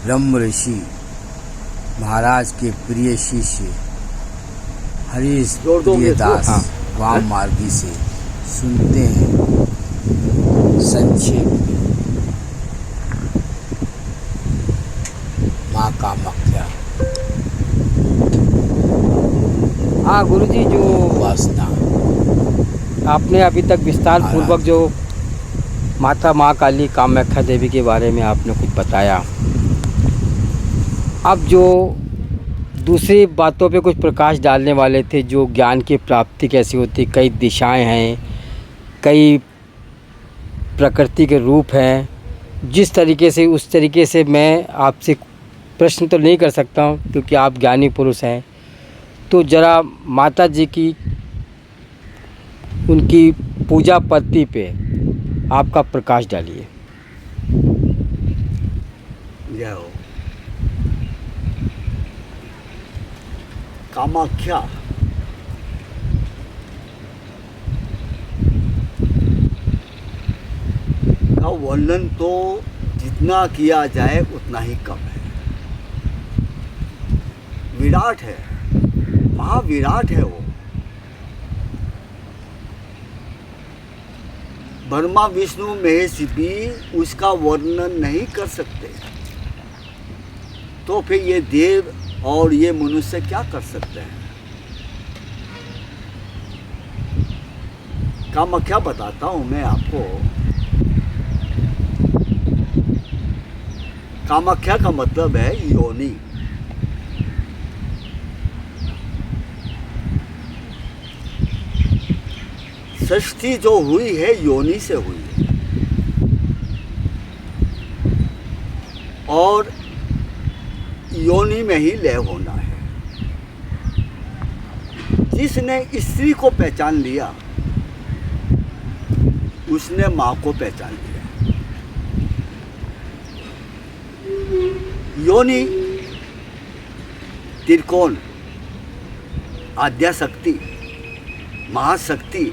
ब्रह्म ऋषि महाराज के प्रिय शिष्य हरीश प्रियदास वाम मार्गी से सुनते हैं संक्षेप में माँ कामाख्या। हाँ गुरुजी, जो वासना आपने अभी तक विस्तार पूर्वक जो माता माँ काली कामाख्या देवी के बारे में आपने कुछ बताया, अब जो दूसरी बातों पे कुछ प्रकाश डालने वाले थे, जो ज्ञान की प्राप्ति कैसी होती, कई दिशाएं हैं, कई प्रकृति के रूप हैं, जिस तरीके से उस तरीके से मैं आपसे प्रश्न तो नहीं कर सकता हूँ क्योंकि आप ज्ञानी पुरुष हैं। तो ज़रा माता जी की उनकी पूजा पद्धति पे आपका प्रकाश डालिए। जय हो। कामाख्या का वर्णन तो जितना किया जाए उतना ही कम है। विराट है, महाविराट है वो। ब्रह्मा विष्णु महेश भी उसका वर्णन नहीं कर सकते, तो फिर ये देव और ये मनुष्य क्या कर सकते हैं। कामाख्या बताता हूं मैं आपको। कामाख्या का मतलब है योनि। सृष्टि जो हुई है योनि से हुई है, और योनि में ही लय होना है। जिसने स्त्री को पहचान लिया उसने माँ को पहचान लिया। योनि त्रिकोण, आद्याशक्ति, महाशक्ति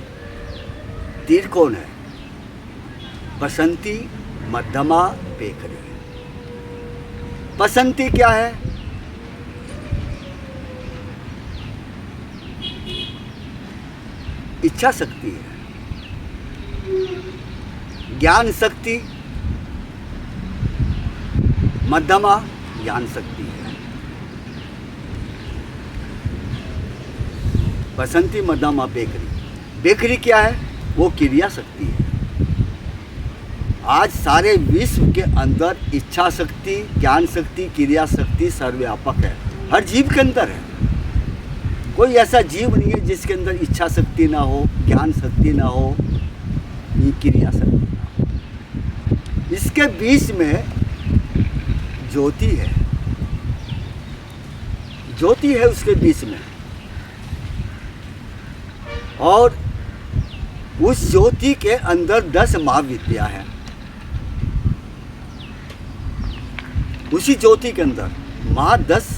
त्रिकोण है। बसंती, मध्यमा, पेखरी। बसंती क्या है? इच्छा शक्ति है, ज्ञान शक्ति। मध्यमा ज्ञान शक्ति है। बसंती, मध्यमा, बेकरी। बेकरी क्या है? वो क्रिया शक्ति है। आज सारे विश्व के अंदर इच्छा शक्ति, ज्ञान शक्ति, क्रिया शक्ति सर्वव्यापक है। हर जीव के अंदर है। कोई ऐसा जीव नहीं है जिसके अंदर इच्छा शक्ति ना हो, ज्ञान शक्ति ना हो, ये क्रिया शक्ति ना हो। इसके बीच में ज्योति है। ज्योति है उसके बीच में, और उस ज्योति के अंदर 10 महाविद्या है। उसी ज्योति के अंदर 10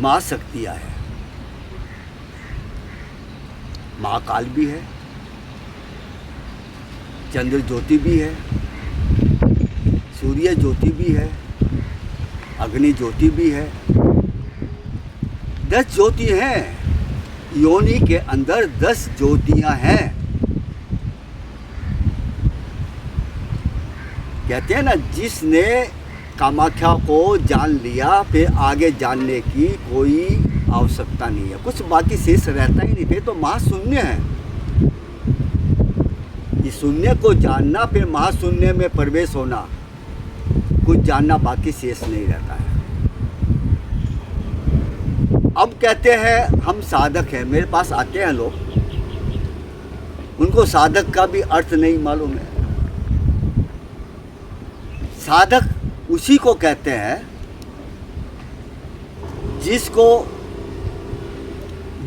महाशक्तियां हैं। महाकाल भी है, चंद्र ज्योति भी है, सूर्य ज्योति भी है, अग्नि ज्योति भी है। 10 ज्योति हैं। योनि के अंदर 10 ज्योतियां हैं। कहते हैं ना, जिसने कामाख्या को जान लिया फिर आगे जानने की कोई आवश्यकता नहीं है। कुछ बाकी शेष रहता ही नहीं। फिर तो महाशून्य है। इस शून्य को जानना, फिर महाशून्य में प्रवेश होना, कुछ जानना बाकी शेष नहीं रहता है। अब कहते हैं हम साधक हैं। मेरे पास आते हैं लोग, उनको साधक का भी अर्थ नहीं मालूम है। साधक उसी को कहते हैं जिसको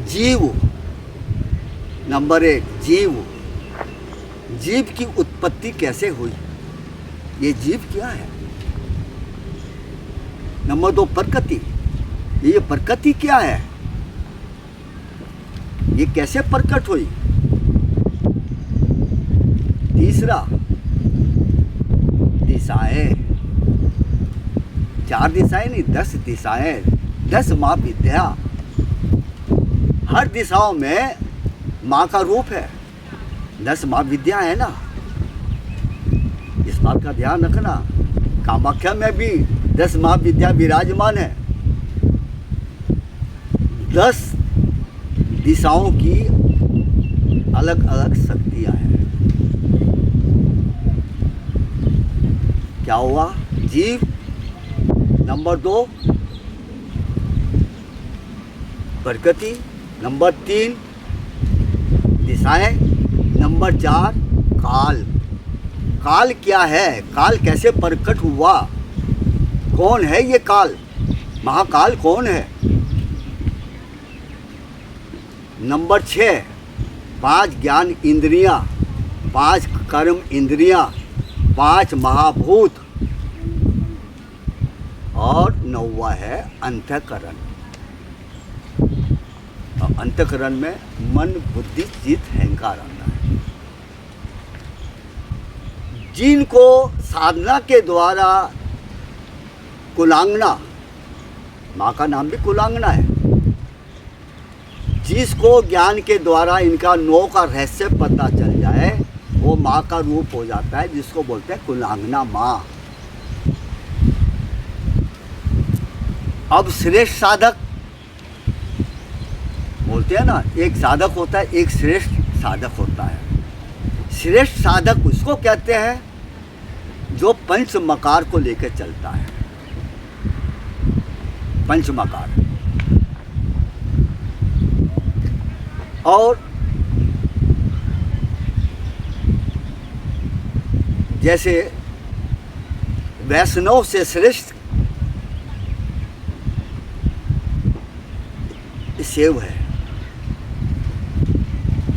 जीव, नंबर 1 जीव, जीव की उत्पत्ति कैसे हुई, ये जीव क्या है। नंबर 2 प्रकृति, ये प्रकृति क्या है, ये कैसे प्रकट हुई। तीसरा दिशाएं, 4 दिशाएं नहीं, 10 दिशाएं, 10 महाविद्या। हर दिशाओं में माँ का रूप है, 10 महाविद्या है ना। इस बात का ध्यान रखना। कामाख्या में भी 10 महाविद्या विराजमान है। 10 दिशाओं की अलग अलग शक्तियां हैं। क्या हुआ? जीव नंबर 2, प्रकृति नंबर 3, दिशाएं नंबर 4, काल। काल क्या है? काल कैसे प्रकट हुआ? कौन है ये काल? महाकाल कौन है? नंबर 6, 5 ज्ञान इंद्रियां, 5 कर्म इंद्रियां, 5 महाभूत, और 9वां है अंतःकरण। और अंतःकरण में मन, बुद्धि, चित्त, अहंकार आता है। जिनको साधना के द्वारा कुलांगना, माँ का नाम भी कुलांगना है, जिसको ज्ञान के द्वारा इनका 9 का रहस्य पता चल जाए, वो माँ का रूप हो जाता है, जिसको बोलते हैं कुलांगना माँ। अब श्रेष्ठ साधक बोलते हैं ना, एक साधक होता है, एक श्रेष्ठ साधक होता है। श्रेष्ठ साधक उसको कहते हैं जो पंच मकार को लेकर चलता है। पंच मकार। और जैसे वैष्णव से श्रेष्ठ शिव है,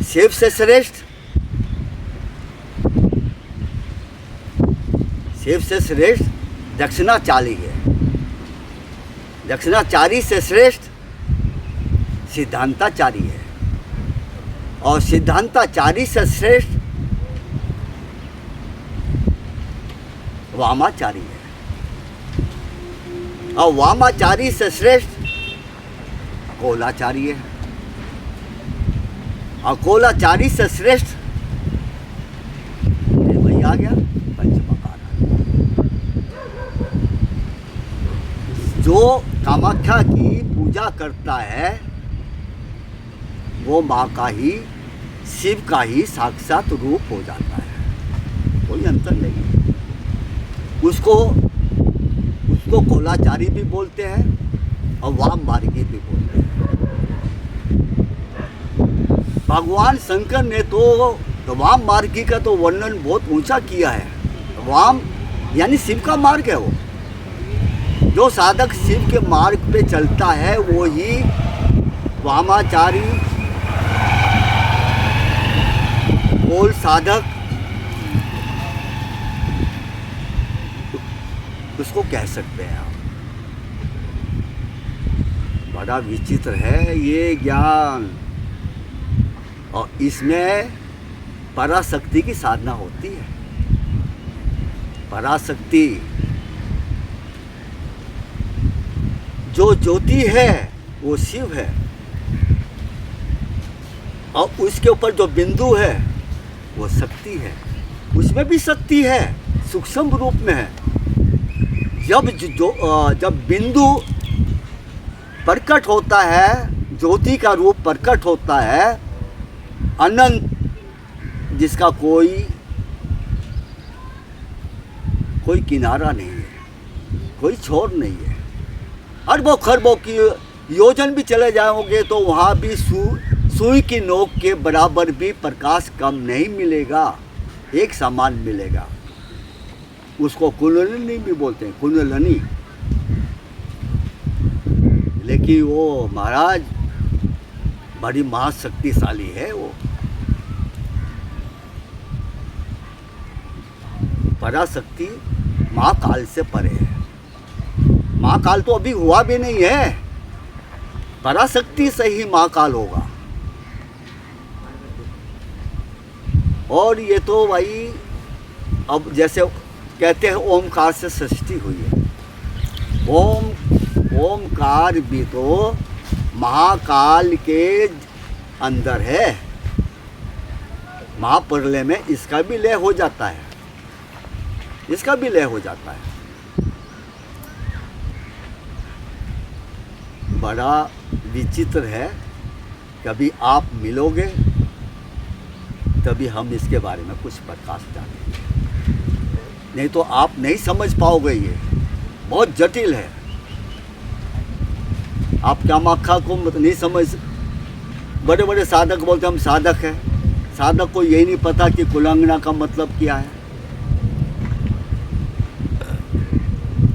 शिव से श्रेष्ठ, शिव से श्रेष्ठ दक्षिणाचार्य है, दक्षिणाचार्य से श्रेष्ठ सिद्धांताचार्य है, और सिद्धांताचार्य से श्रेष्ठ वामाचार्य है, और वामाचार्य से श्रेष्ठ कोलाचार्य है, और कोलाचार्य से श्रेष्ठ वही आ गया पंचमकार। जो कामाख्या की पूजा करता है वो माँ का ही, शिव का ही साक्षात रूप हो जाता है, कोई अंतर नहीं है। उसको कोलाचारी भी बोलते हैं और वाम मार्गी भी बोलते हैं। भगवान शंकर ने तो वाम मार्गी का तो वर्णन बहुत ऊंचा किया है। वाम यानी शिव का मार्ग है। वो जो साधक शिव के मार्ग पे चलता है वो ही वामाचारी, कोल साधक उसको कह सकते हैं। बड़ा विचित्र है ये ज्ञान, और इसमें पराशक्ति की साधना होती है। पराशक्ति जो ज्योति है वो शिव है, और उसके ऊपर जो बिंदु है वो शक्ति है। उसमें भी शक्ति है, सूक्ष्म रूप में है। जब बिंदु प्रकट होता है, ज्योति का रूप प्रकट होता है, अनंत, जिसका कोई किनारा नहीं है, कोई छोर नहीं है। अरबों खरबों की योजन भी चले जाओगे तो वहाँ भी सुई की नोक के बराबर भी प्रकाश कम नहीं मिलेगा, एक समान मिलेगा। उसको कुंडलिनी भी बोलते हैं, कुंडलिनी। लेकिन वो महाराज बड़ी महाशक्तिशाली है। वो पराशक्ति महाकाल से परे है। महाकाल तो अभी हुआ भी नहीं है, पराशक्ति से ही महाकाल होगा। और ये तो भाई अब जैसे कहते हैं ओमकार से सृष्टि हुई है, ओमकार भी तो महाकाल के अंदर है। महाप्रलय में इसका भी लय हो जाता है, इसका भी लय हो जाता है। बड़ा विचित्र है, कभी आप मिलोगे तभी हम इसके बारे में कुछ प्रकाश डालेंगे, नहीं तो आप नहीं समझ पाओगे। ये बहुत जटिल है। आप क्या माखा को नहीं समझ। बड़े बड़े साधक बोलते हम साधक हैं, साधक को यही नहीं पता कि कुलांगना का मतलब क्या है,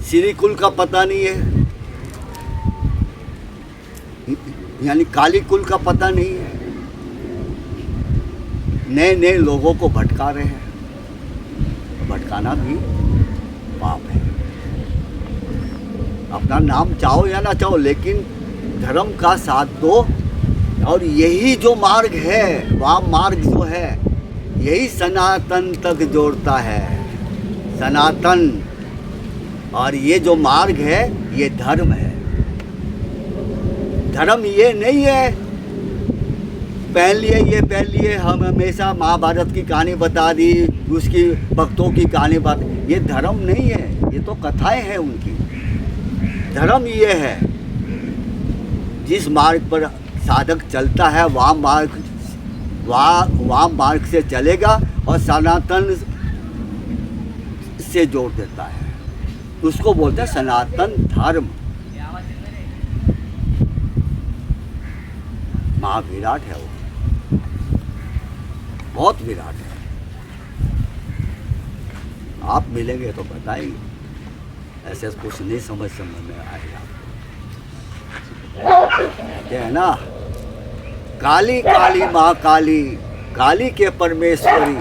श्री कुल का पता नहीं है, यानी काली कुल का पता नहीं है। नए नए लोगों को भटका रहे हैं। भटकाना भी पाप है। अपना नाम चाहो या ना चाहो, लेकिन धर्म का साथ दो। और यही जो मार्ग है, वह मार्ग जो है यही सनातन तक जोड़ता है। सनातन, और ये जो मार्ग है ये धर्म है। धर्म ये नहीं है पहन लिए ये पहन लिए, हम हमेशा महाभारत की कहानी बता दी, उसकी भक्तों की कहानी बात, ये धर्म नहीं है, ये तो कथाएं हैं उनकी। धर्म ये है जिस मार्ग पर साधक चलता है वहाँ मार्ग से चलेगा और सनातन से जोड़ देता है। उसको बोलते हैं सनातन धर्म। महाविराट है वो, बहुत विराट है। आप मिलेंगे तो बताएंगे, ऐसे कुछ नहीं समझ में आएगा। कहते हैं ना, काली काली महाकाली, काली के परमेश्वरी,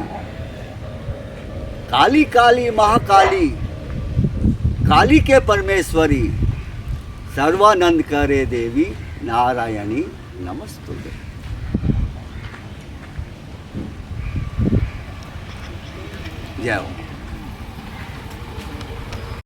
काली काली महाकाली, काली के परमेश्वरी, सर्वानंद करे देवी नारायणी नमस्तुते। जय हो।